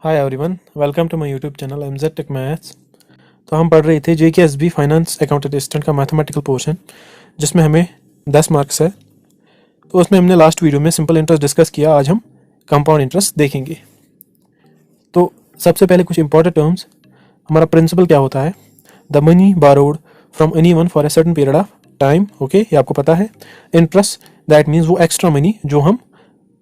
Hi everyone, welcome to my YouTube channel MZ tech maths. तो हम पढ़ रहे थे JKSB फाइनेंस अकाउंटेंट असिस्टेंट का मैथमेटिकल पोर्शन, जिसमें हमें 10 मार्क्स है। तो उसमें हमने लास्ट वीडियो में सिंपल इंटरेस्ट डिस्कस किया। आज हम कंपाउंड इंटरेस्ट देखेंगे। तो सबसे पहले कुछ इंपॉर्टेंट टर्म्स। हमारा प्रिंसिपल क्या होता है? The money borrowed from any one for a certain period of time. Okay, ये आपको पता है। इंटरेस्ट दैट मीन्स वो एक्स्ट्रा मनी जो हम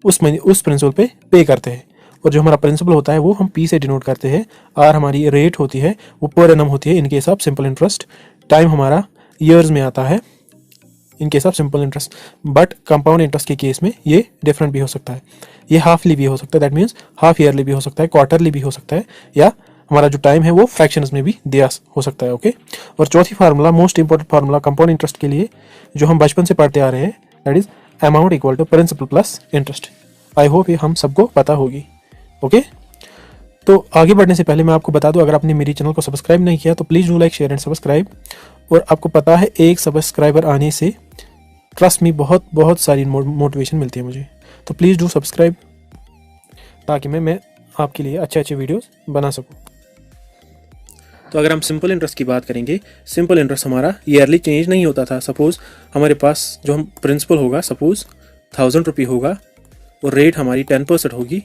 उस प्रिंसिपल पे करते हैं। और जो हमारा प्रिंसिपल होता है वो हम पी से डिनोट करते हैं। आर हमारी रेट होती है, वो पर एनम होती है in case of simple interest. Time हमारा ईयर्स में आता है in case of simple interest. But compound interest के केस में ये डिफरेंट भी हो सकता है। ये हाफली भी हो सकता है, दैट मीन्स हाफ ईयरली भी हो सकता है, क्वार्टरली भी हो सकता है, या हमारा जो टाइम है वो फ्रैक्शंस में भी दिया हो सकता है। ओके। और चौथी formula, most important formula compound interest के लिए, जो हम बचपन से पढ़ते आ रहे हैं, that is amount equal to principal plus interest. I hope ये हम सबको पता होगी। ओके। तो आगे बढ़ने से पहले मैं आपको बता दूं, अगर आपने मेरी चैनल को सब्सक्राइब नहीं किया तो please do like share and subscribe. और आपको पता है, एक सब्सक्राइबर आने से ट्रस्ट में बहुत सारी मोटिवेशन मिलती है मुझे। तो प्लीज़ डू सब्सक्राइब ताकि मैं आपके लिए अच्छे वीडियोस बना सकूं। तो अगर हम सिंपल इंटरेस्ट की बात करेंगे, सिंपल इंटरेस्ट हमारा ईयरली चेंज नहीं होता था। सपोज हमारे पास जो हम प्रिंसिपल होगा, सपोज 1000 रुपये होगा और रेट हमारी 10% होगी,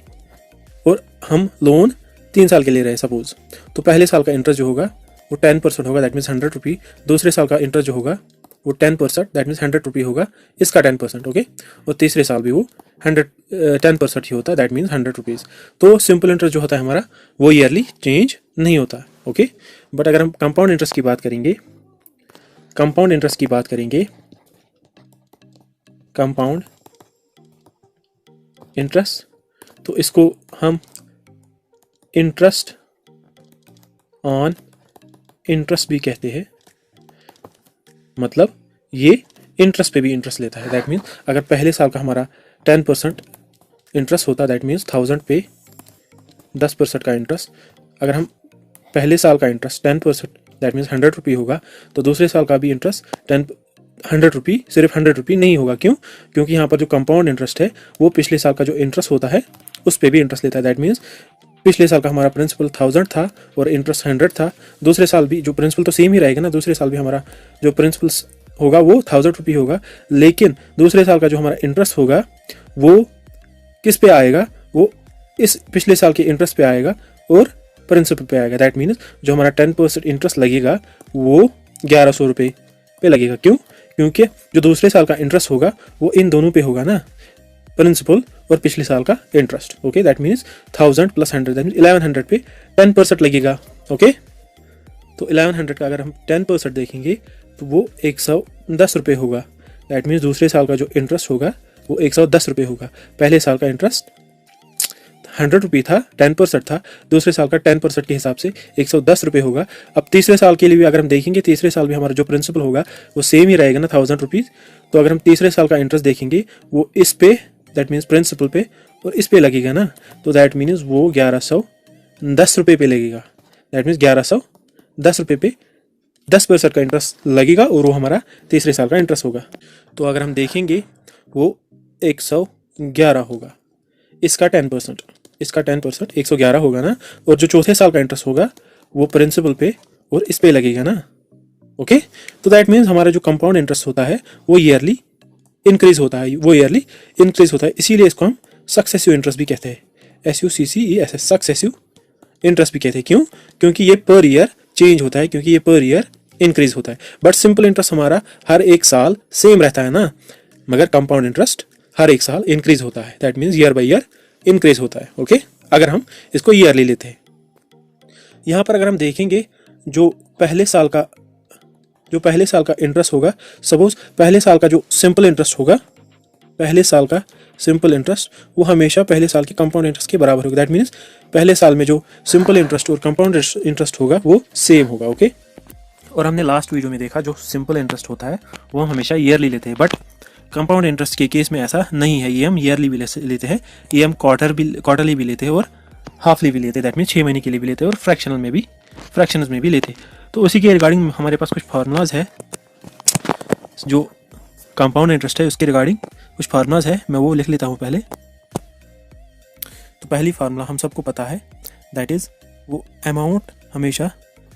और हम लोन 3 साल के ले रहे हैं सपोज। तो पहले साल का इंटरेस्ट जो होगा वो 10% होगा, दैट मीन्स 100 रुपये। दूसरे साल का इंटरेस्ट जो होगा वो 10%, दैट मीन्स 100 रुपये होगा, इसका 10%। ओके। और तीसरे साल भी वो 10% ही होता है, दैट मीन्स 100 रुपीज़। तो सिंपल इंटरेस्ट जो होता है हमारा वो ईयरली चेंज नहीं होता। ओके। बट अगर हम कंपाउंड इंटरेस्ट की बात करेंगे, कंपाउंड इंटरेस्ट की बात करेंगे, कंपाउंड इंटरेस्ट, तो इसको हम इंटरेस्ट ऑन इंटरेस्ट भी कहते हैं। मतलब ये इंटरेस्ट पे भी इंटरेस्ट लेता है। दैट मीन्स अगर पहले साल का हमारा 10% इंटरेस्ट होता, दैट मीन्स 1000 पे 10% का इंटरेस्ट। अगर हम पहले साल का इंटरेस्ट 10%, दैट मीन्स 100 रुपये होगा, तो दूसरे साल का भी इंटरेस्ट 100 रुपये, सिर्फ 100 रुपये नहीं होगा। क्यों? क्योंकि यहाँ पर जो कंपाउंड इंटरेस्ट है वो पिछले साल का जो इंटरेस्ट होता है उस पर भी इंटरेस्ट लेता है। दैट मीन्स पिछले साल का हमारा प्रिंसिपल 1000 था और इंटरेस्ट 100 था। दूसरे साल भी जो प्रिंसिपल तो सेम ही रहेगा ना, दूसरे साल भी हमारा जो प्रिंसिपल होगा वो 1000 रुपये होगा, लेकिन दूसरे साल का जो हमारा इंटरेस्ट होगा वो किस पे आएगा? वो इस पिछले साल के इंटरेस्ट पे आएगा और प्रिंसिपल पे आएगा। दैट मीन्स जो हमारा 10% इंटरेस्ट लगेगा वो 1100 रुपये पे लगेगा। क्यों? क्योंकि जो दूसरे साल का इंटरेस्ट होगा वो इन दोनों पे होगा ना, प्रिंसिपल और पिछले साल का interest. Okay. That means 1000 plus 100, that means 1100 पे 10% लगेगा। ओके। तो 1100 का अगर हम 10% देखेंगे तो वो 110 रुपये होगा। दैट मीन्स दूसरे साल का जो इंटरेस्ट होगा वो 110 रुपये होगा। पहले साल का इंटरेस्ट 100 रुपये था, 10% था, दूसरे साल का 10% के हिसाब से 110 रुपये होगा। अब तीसरे साल के लिए भी अगर हम देखेंगे, तीसरे साल भी हमारा जो प्रिंसिपल होगा वो सेम ही रहेगा ना, 1000 रुपीज़। तो अगर हम तीसरे साल का इंटरेस्ट देखेंगे वो इस पे, दैट मीन्स प्रिंसिपल पे, और इस पे लगेगा ना, तो दैट मीन्स वो 1110 रुपये पे लगेगा। दैट मीन्स 1110 रुपये पे 10% का इंटरेस्ट लगेगा और वो हमारा तीसरे साल का इंटरेस्ट होगा। तो अगर हम देखेंगे वो 111 होगा, इसका 10%, इसका 10% 111 होगा ना, और जो चौथे साल का इंटरेस्ट होगा वो प्रिंसिपल पे और इस पे लगेगा ना। ओके। तो दैट मीन्स हमारा जो कंपाउंड इंटरेस्ट होता है वो ईयरली इंक्रीज होता है, वो ईयरली इंक्रीज होता है। इसीलिए इसको हम सक्सेसिव इंटरेस्ट भी कहते हैं, SUCCESS, सक्सेसिव इंटरेस्ट भी कहते हैं। क्यों? क्योंकि ये पर ईयर चेंज होता है, क्योंकि ये पर ईयर इंक्रीज होता है। बट सिंपल इंटरेस्ट हमारा हर एक साल सेम रहता है ना, मगर कंपाउंड इंटरेस्ट हर एक साल इंक्रीज होता है। That means year by year increase होता है। ओके। अगर हम इसको ईयरली लेते हैं, यहाँ पर अगर हम देखेंगे जो पहले साल का इंटरेस्ट होगा, सपोज पहले साल का जो सिंपल इंटरेस्ट होगा, पहले साल का सिंपल इंटरेस्ट वो हमेशा पहले साल के कंपाउंड इंटरेस्ट के बराबर होगा। दैट मीन्स पहले साल में जो सिंपल इंटरेस्ट और कंपाउंड इंटरेस्ट होगा वो सेम होगा। ओके। और हमने लास्ट वीडियो में देखा जो सिंपल इंटरेस्ट होता है वो हम हमेशा ईयरली लेते हैं, बट कंपाउंड इंटरेस्ट के केस में ऐसा नहीं है। ये हम ईयरली भी लेते हैं, ये हम क्वार्टरली भी लेते हैं और हाफली भी लेते हैं। दैट मीन्स 6 महीने के लिए भी लेते हैं और फ्रैक्शनल में भी लेते हैं। तो उसी के रिगार्डिंग हमारे पास कुछ फार्मूलाज है, जो कंपाउंड इंटरेस्ट है उसके रिगार्डिंग कुछ फार्मूलाज है, मैं वो लिख लेता हूँ पहले। तो पहली फार्मूला हम सबको पता है, दैट इज़ वो अमाउंट हमेशा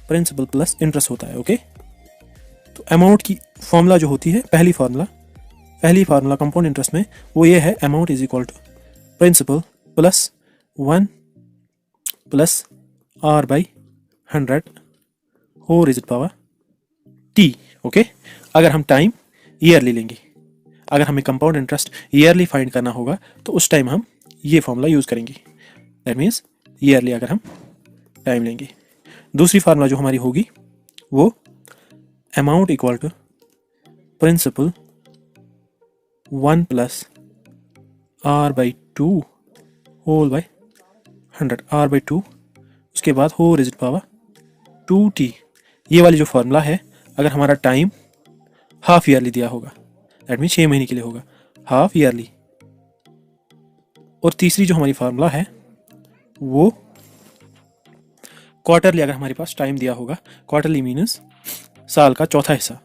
प्रिंसिपल प्लस इंटरेस्ट होता है। ओके, तो अमाउंट की फार्मूला जो होती है, पहली फार्मूला कंपाउंड इंटरेस्ट में वो ये है, amount is equal to principal plus 1 plus r by 100 whole raised power t। Okay, अगर हम टाइम ईयरली लेंगे, अगर हमें कंपाउंड इंटरेस्ट ईयरली फाइंड करना होगा तो उस टाइम हम ये फार्मूला यूज़ करेंगे। दैट मीन्स ईयरली अगर हम टाइम लेंगे। दूसरी फार्मूला जो हमारी होगी वो amount equal to principal 1 plus r by 2 whole by 100, r by 2 उसके बाद होल रेज़्ड पावर 2t। ये वाली जो फार्मूला है, अगर हमारा टाइम हाफ ईयरली दिया होगा, दैट मीन 6 महीने के लिए होगा, हाफ ईयरली। और तीसरी जो हमारी फार्मूला है वो क्वार्टरली, अगर हमारे पास टाइम दिया होगा, क्वार्टरली मीन्स साल का चौथा हिस्सा,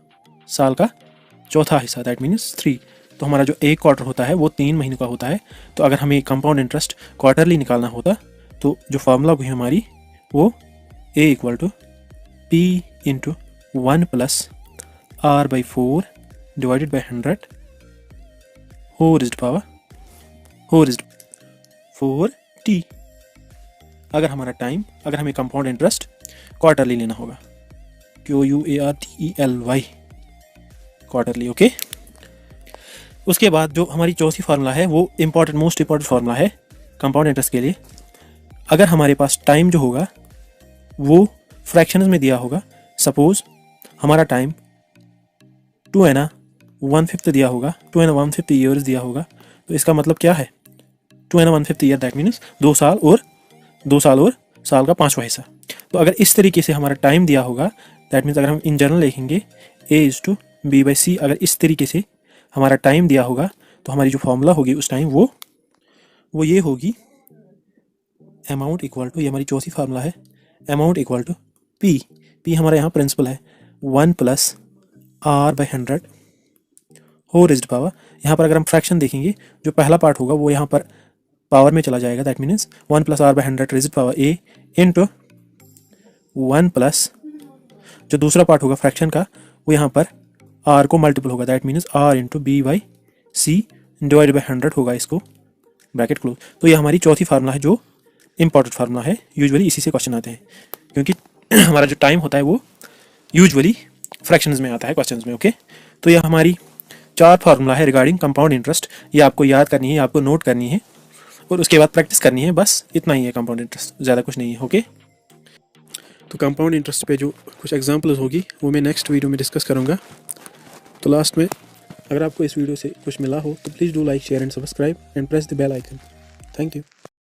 दैट मीन्स 3। तो हमारा जो एक क्वार्टर होता है वो 3 महीनों का होता है। तो अगर हमें कंपाउंड इंटरेस्ट क्वार्टरली निकालना होता तो जो फार्मूला हुई हमारी वो a equal to p into 1 plus r by 4 divided by 100 whole raised power 4t। अगर हमारा टाइम, अगर हमें कंपाउंड इंटरेस्ट क्वार्टरली लेना होगा, QUARTELY, क्वार्टरली। ओके, उसके बाद जो हमारी चौथी फार्मूला है वो मोस्ट इंपॉर्टेंट फार्मूला है कंपाउंड इंटरेस्ट के लिए। अगर हमारे पास टाइम जो होगा वो फ्रैक्शंस में दिया होगा, सपोज हमारा टाइम 2 1/5 दिया होगा, 2 1/5 ईयर्स दिया होगा, तो इसका मतलब क्या है, 2 1/5 ईयर, दैट मीन्स 2 साल और साल का 5वां हिस्सा। तो अगर इस तरीके से हमारा टाइम दिया होगा, दैट मीन्स अगर हम इन जनरल लिखेंगे A/B/C, अगर इस तरीके से हमारा टाइम दिया होगा तो हमारी जो फार्मूला होगी उस टाइम वो ये होगी, अमाउंट इक्वल टू, ये हमारी चौथी फार्मूला है, अमाउंट इक्वल टू P हमारा यहाँ प्रिंसिपल है, 1 plus r by 100 whole raised power. यहाँ पर अगर हम फ्रैक्शन देखेंगे, जो पहला पार्ट होगा वो यहाँ पर पावर में चला जाएगा, that means 1 plus r by 100 raised power a into 1 plus, जो दूसरा पार्ट होगा फ्रैक्शन का वो यहाँ पर r को मल्टीपल होगा, that means r into b by c divide by 100 होगा, इसको ब्रैकेट क्लोज। तो ये हमारी चौथी फार्मूला है जो इंपॉर्टेंट फार्मूला है, यूजुअली इसी से क्वेश्चन आते हैं, क्योंकि हमारा जो टाइम होता है वो यूजुअली फ्रैक्शंस में आता है क्वेश्चंस में। ओके, तो ये हमारी 4 फार्मूला है रिगार्डिंग कंपाउंड इंटरेस्ट। ये आपको याद करनी है, आपको नोट करनी है और उसके बाद प्रैक्टिस करनी है, बस इतना ही है कंपाउंड इंटरेस्ट, ज़्यादा कुछ नहीं है। ओके, तो कंपाउंड इंटरेस्ट पे जो कुछ एग्जांपल्स होगी वो मैं नेक्स्ट वीडियो में डिस्कस करूँगा। तो लास्ट में, अगर आपको इस वीडियो से कुछ मिला हो तो please do like, share and subscribe and press the bell icon. Thank you.